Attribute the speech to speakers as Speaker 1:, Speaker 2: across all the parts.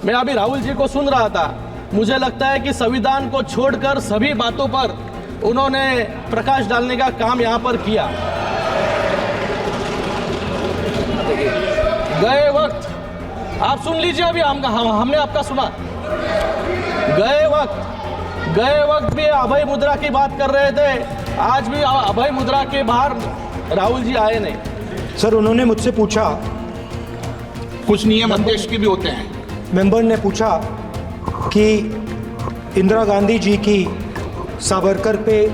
Speaker 1: मैं अभी राहुल जी को सुन रहा था, मुझे लगता है कि संविधान को छोड़कर सभी बातों पर उन्होंने प्रकाश डालने का काम यहाँ पर किया। गए वक्त आप सुन लीजिए, अभी हमने आपका सुना। गए वक्त भी अभय मुद्रा की बात कर रहे थे, आज भी अभय मुद्रा के बाहर राहुल जी आए नहीं।
Speaker 2: सर, उन्होंने मुझसे पूछा,
Speaker 3: कुछ नियम अध्यक्ष के भी होते हैं।
Speaker 2: मेंबर ने पूछा कि इंदिरा गांधी जी की सावरकर पे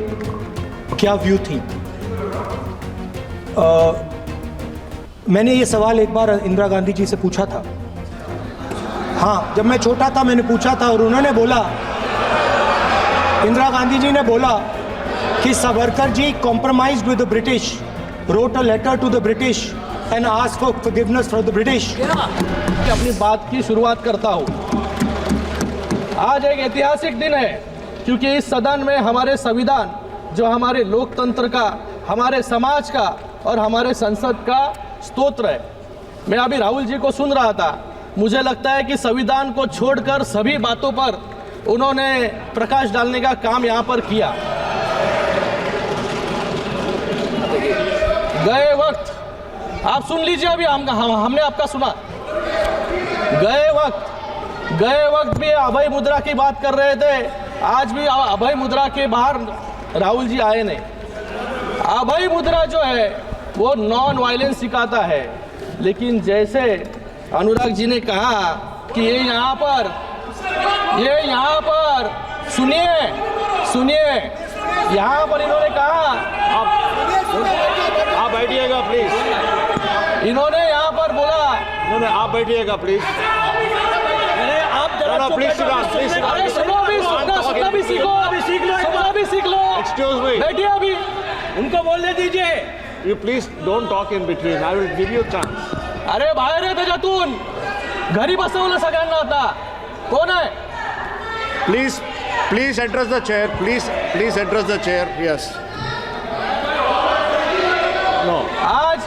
Speaker 2: क्या व्यू थी। मैंने ये सवाल एक बार इंदिरा गांधी जी से पूछा था। हाँ, जब मैं छोटा था मैंने पूछा था और उन्होंने बोला, इंदिरा गांधी जी ने बोला कि Savarkar ji compromised with the British, wrote a letter to the British and asked for forgiveness from the British.
Speaker 1: अपनी बात की शुरुआत करता हूँ। आज एक ऐतिहासिक दिन है क्योंकि इस सदन में हमारे संविधान, जो हमारे लोकतंत्र का, हमारे समाज का और हमारे संसद का स्तोत्र है। मैं अभी राहुल जी को सुन रहा था, मुझे लगता है कि संविधान को छोड़कर सभी बातों पर उन्होंने प्रकाश डालने का काम यहाँ पर किया। गए वक्त आप सुन लीजिए, अभी हमने आपका सुना। गए वक्त भी अभय मुद्रा की बात कर रहे थे, आज भी अभय मुद्रा के बाहर राहुल जी आए नहीं। अभय मुद्रा जो है वो नॉन वायलेंस सिखाता है, लेकिन जैसे अनुराग जी ने कहा कि ये यहाँ पर सुनिए, यहाँ पर इन्होंने कहा,
Speaker 4: आप बैठिएगा प्लीज।
Speaker 1: इन्होंने यहाँ पर बोला,
Speaker 4: आप बैठिएगा प्लीज। प्लीज
Speaker 1: सुनना भी सीख लो।
Speaker 4: एक्सक्यूज मी,
Speaker 1: बैठिए, अभी
Speaker 5: उनको बोलने दीजिए।
Speaker 4: You please don't talk in between, I will give you chance.
Speaker 1: अरे बाहेर आहे त्याच्यातून, घरी बसवलं सगळ्यांना आता। कोण आहे?
Speaker 4: Please address the chair, please address the chair. Yes, no.
Speaker 1: आज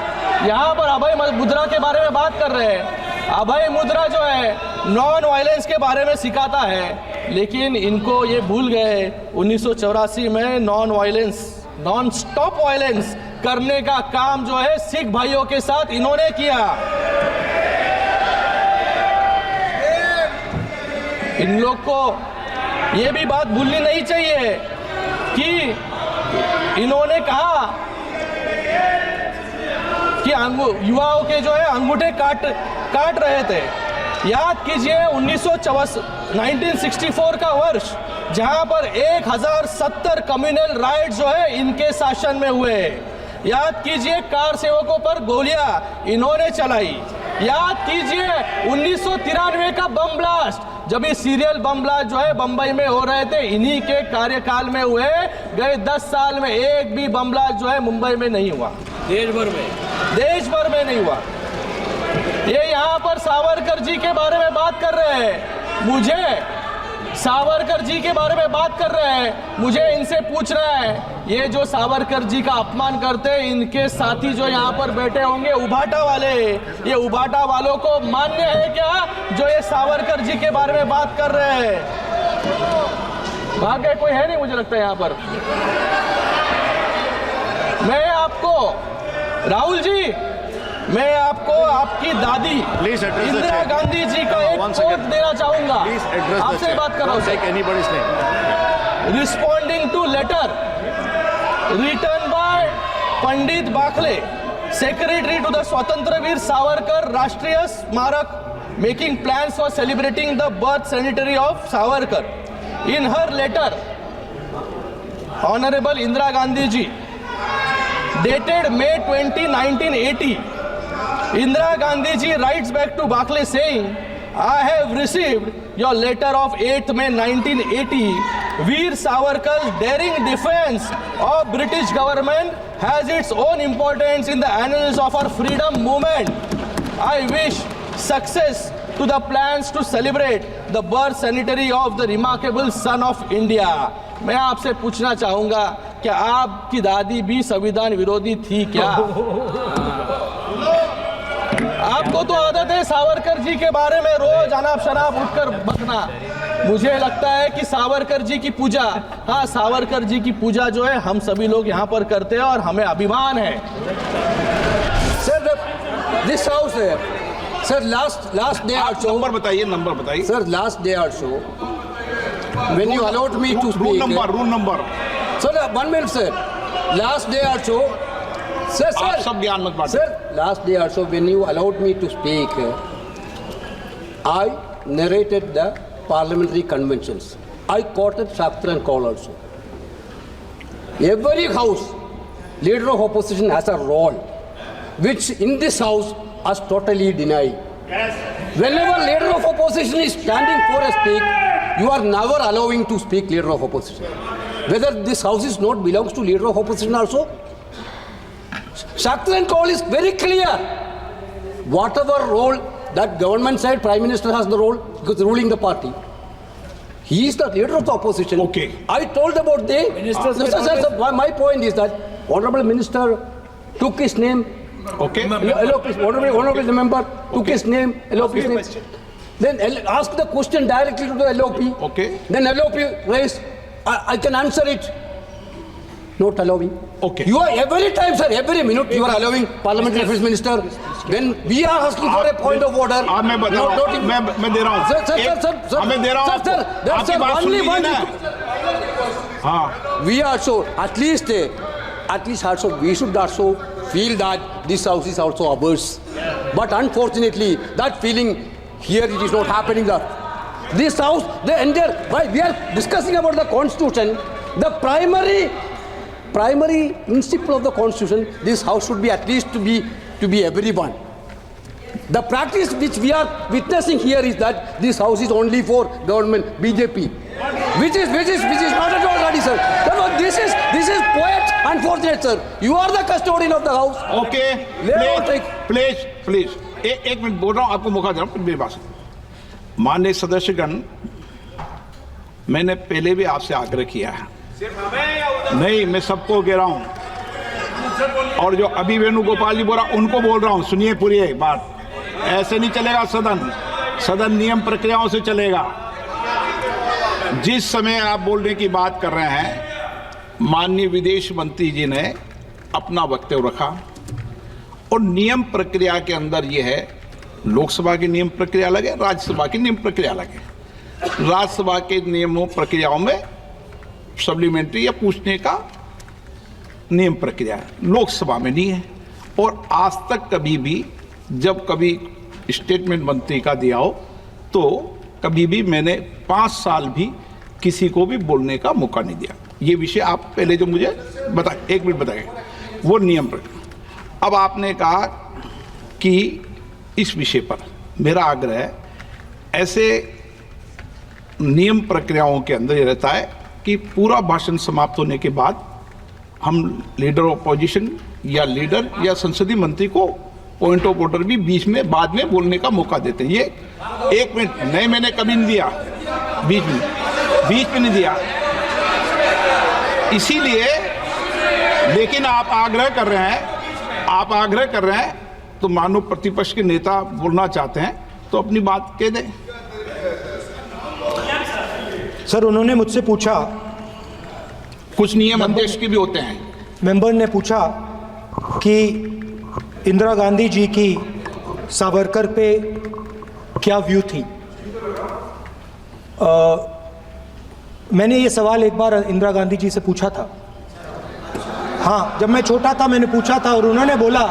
Speaker 1: यहाँ पर अभय मुद्रा के बारे में बात कर रहे हैं। अभय मुद्रा जो है नॉन वायलेंस के बारे में सिखाता है, लेकिन इनको ये भूल गए 1984 में नॉन स्टॉप वायलेंस करने का काम जो है सिख भाइयों के साथ इन्होंने किया। इन लोग को ये भी बात भूलनी नहीं चाहिए कि इन्होंने कहा कि युवाओं के जो है अंगूठे काट रहे थे। याद कीजिए 1964 का वर्ष, जहां पर 1070 कम्युनल राइट जो है इनके शासन में हुए। याद कीजिए कार सेवकों पर गोलियां इन्होंने चलाई। याद कीजिए 1993 का बम ब्लास्ट, जब ये सीरियल बम ब्लास्ट जो है बंबई में हो रहे थे, इन्हीं के कार्यकाल में हुए। गए 10 साल में एक भी बम ब्लास्ट जो है मुंबई में नहीं हुआ, देश भर में नहीं हुआ। ये यहाँ पर सावरकर जी के बारे में बात कर रहे हैं, मुझे इनसे पूछ रहे हैं, ये जो सावरकर जी का अपमान करते हैं, इनके साथी जो यहाँ पर बैठे होंगे उभाटा वाले, ये उभाटा वालों को मान्य है क्या जो ये सावरकर जी के बारे में बात कर रहे हैं? भाग्य कोई है नहीं मुझे लगता है यहाँ पर। मैं आपको आपकी दादी इंदिरा गांधी जी का एक कोट देना चाहूंगा। आपसे बात कर रहा हूं। Responding to letter written by Pandit Bakhle, secretary to the Swatantryaveer Savarkar Rashtriya Smarak, making plans for celebrating the birth centenary of Savarkar. In her letter, Honorable Indira Gandhi ji, dated May 20, 1980, Indira Gandhi ji writes back to Bakhle saying, I have received your letter of 8th May 1980. Veer Savarkar's daring defense of British government has its own importance in the annals of our freedom movement. I wish success to the plans to celebrate the birth centenary of the remarkable son of India. मैं आपसे पूछना चाहूंगा, क्या आपकी दादी भी संविधान विरोधी थी क्या? आपको तो आदत है सावरकर जी के बारे में रोज अनाप शनाप उठकर बकना। मुझे लगता है कि सावरकर जी की पूजा, हाँ सावरकर जी की पूजा जो है हम सभी लोग यहाँ पर करते हैं और हमें अभिमान है।
Speaker 6: सर दिस हाउस है सर, लास्ट डे
Speaker 3: आप नंबर बताइए
Speaker 6: sir, last day also when you allowed me to speak,
Speaker 3: rule number
Speaker 6: sir, 1 minute sir, last day also sir
Speaker 3: आप सब ज्ञान मत बांटो।
Speaker 6: sir, last day also when you allowed me to speak, I narrated the parliamentary conventions. I quoted Shaktra and Kaul also. Every house leader of opposition has a role which in this house is totally denied. Whenever leader of opposition is standing for a speak, you are never allowing to speak leader of opposition. Whether this house is not belongs to leader of opposition also. Shaktra and Kaul is very clear. Whatever role that government side, Prime Minister has the role because ruling the party. He is the leader of the opposition.
Speaker 3: Okay.
Speaker 6: I told about the Sir, my point is that Honorable Minister took his name.
Speaker 3: Okay
Speaker 6: Honorable member took his name, LOP his name. Then ask the question directly to the LOP.
Speaker 3: Okay.
Speaker 6: Then LOP raised. I can answer it. Not allowing.
Speaker 3: Okay.
Speaker 6: You are every time, sir, every minute you are allowing Parliamentary Affairs Minister. When we are asking for a point of order.
Speaker 3: मैं बता रहा हूँ, मैं दे रहा हूँ।
Speaker 6: Sir,
Speaker 3: मैं दे रहा हूँ
Speaker 6: sir,
Speaker 3: आपकी बात सुन लीजिए ना। हाँ।
Speaker 6: We also at least also we should also feel that this house is also ours. But unfortunately, that feeling here it is not happening. This house, the entire, why we are discussing about the constitution, the primary principle of the constitution, this house should be at least to be everyone. The practice which we are witnessing here is that this house is only for government, BJP, which is not at all ready, sir. Therefore, this is quite unfortunate, sir. You are the custodian of the house.
Speaker 3: Okay please एक minute बोल रहा हूँ, आपको मौका दे रहा हूँ मेरी बात। माननीय सदस्यगण, मैंने पहले भी आपसे आग्रह किया है, नहीं मैं सबको कह रहा हूँ, और जो अभी वेणुगोपाल जी बोल रहा उनको बोल रहा हूँ, सुनिए पूरी एक बात। ऐसे नहीं चलेगा सदन नियम प्रक्रियाओं से चलेगा। जिस समय आप बोलने की बात कर रहे हैं, माननीय विदेश मंत्री जी ने अपना वक्तव्य रखा और नियम प्रक्रिया के अंदर ये है, लोकसभा की नियम प्रक्रिया अलग है, राज्यसभा की नियम प्रक्रिया अलग है। राज्यसभा के नियमों प्रक्रियाओं में सप्लीमेंट्री या पूछने का नियम प्रक्रिया है, लोकसभा में नहीं है। और आज तक कभी भी जब कभी स्टेटमेंट मंत्री का दिया हो तो कभी भी मैंने 5 साल भी किसी को भी बोलने का मौका नहीं दिया। ये विषय आप पहले जो मुझे एक मिनट बताइए, वो नियम प्रक्रिया। अब आपने कहा कि इस विषय पर मेरा आग्रह है, ऐसे नियम प्रक्रियाओं के अंदर ये रहता है कि पूरा भाषण समाप्त होने के बाद हम लीडर ऑफ अपोजिशन या लीडर या संसदीय मंत्री को पॉइंट ऑफ ऑर्डर भी बीच में बाद में बोलने का मौका देते हैं। ये 1 मिनट नहीं, मैंने कभी नहीं दिया, बीच में नहीं दिया। इसीलिए, लेकिन आप आग्रह कर रहे हैं तो मानो प्रतिपक्ष के नेता बोलना चाहते हैं तो अपनी बात कह दें।
Speaker 2: सर, उन्होंने मुझसे पूछा,
Speaker 3: कुछ नियम अध्यक्ष के भी होते हैं।
Speaker 2: मेंबर ने पूछा कि इंदिरा गांधी जी की सावरकर पे क्या व्यू थी। मैंने ये सवाल एक बार इंदिरा गांधी जी से पूछा था। हाँ, जब मैं छोटा था मैंने पूछा था और उन्होंने बोला,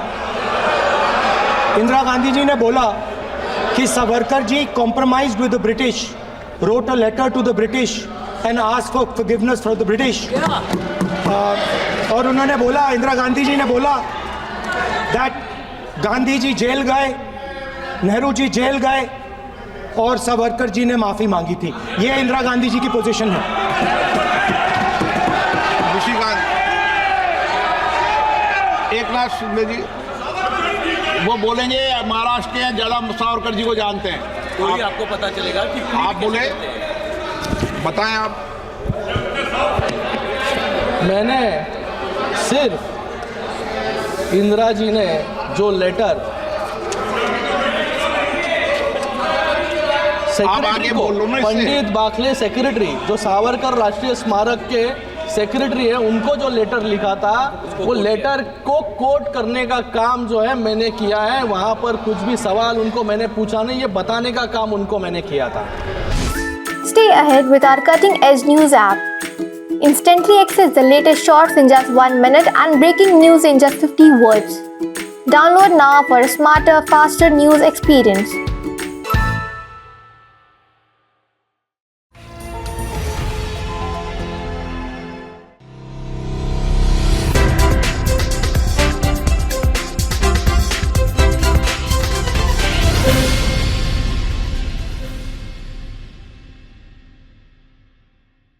Speaker 2: इंदिरा गांधी जी ने बोला कि Savarkar ji compromised with the British, wrote a letter to the British and asked for forgiveness from the British. और उन्होंने बोला, इंदिरा गांधी जी ने बोला that गांधी जी जेल गए, नेहरू जी जेल गए और सावरकर जी ने माफी मांगी थी। ये इंदिरा गांधी जी की पोजीशन है।
Speaker 3: एकनाथ शिंदे जी वो बोलेंगे, महाराष्ट्र के हैं, ज्यादा सावरकर जी को जानते हैं,
Speaker 5: तो ही आपको पता चलेगा कि
Speaker 3: आप बोले, बताएं आप।
Speaker 1: मैंने सिर्फ इंदिरा जी ने जो लेटर
Speaker 3: आप आगे
Speaker 1: सेक्रेटरी को,
Speaker 3: बोल लो ना इससे।
Speaker 1: पंडित बाखले सेक्रेटरी जो सावरकर राष्ट्रीय स्मारक के सेक्रेटरी है, उनको जो लेटर लिखा था वो लेटर को कोट करने का काम जो है मैंने किया है। वहां पर कुछ भी सवाल उनको मैंने पूछा नहीं, ये बताने का काम उनको मैंने किया था।
Speaker 7: Stay ahead with our cutting edge news app. Instantly access the latest shorts in just 1 minute and breaking news in just 50 words. Download now for a smarter, faster news experience.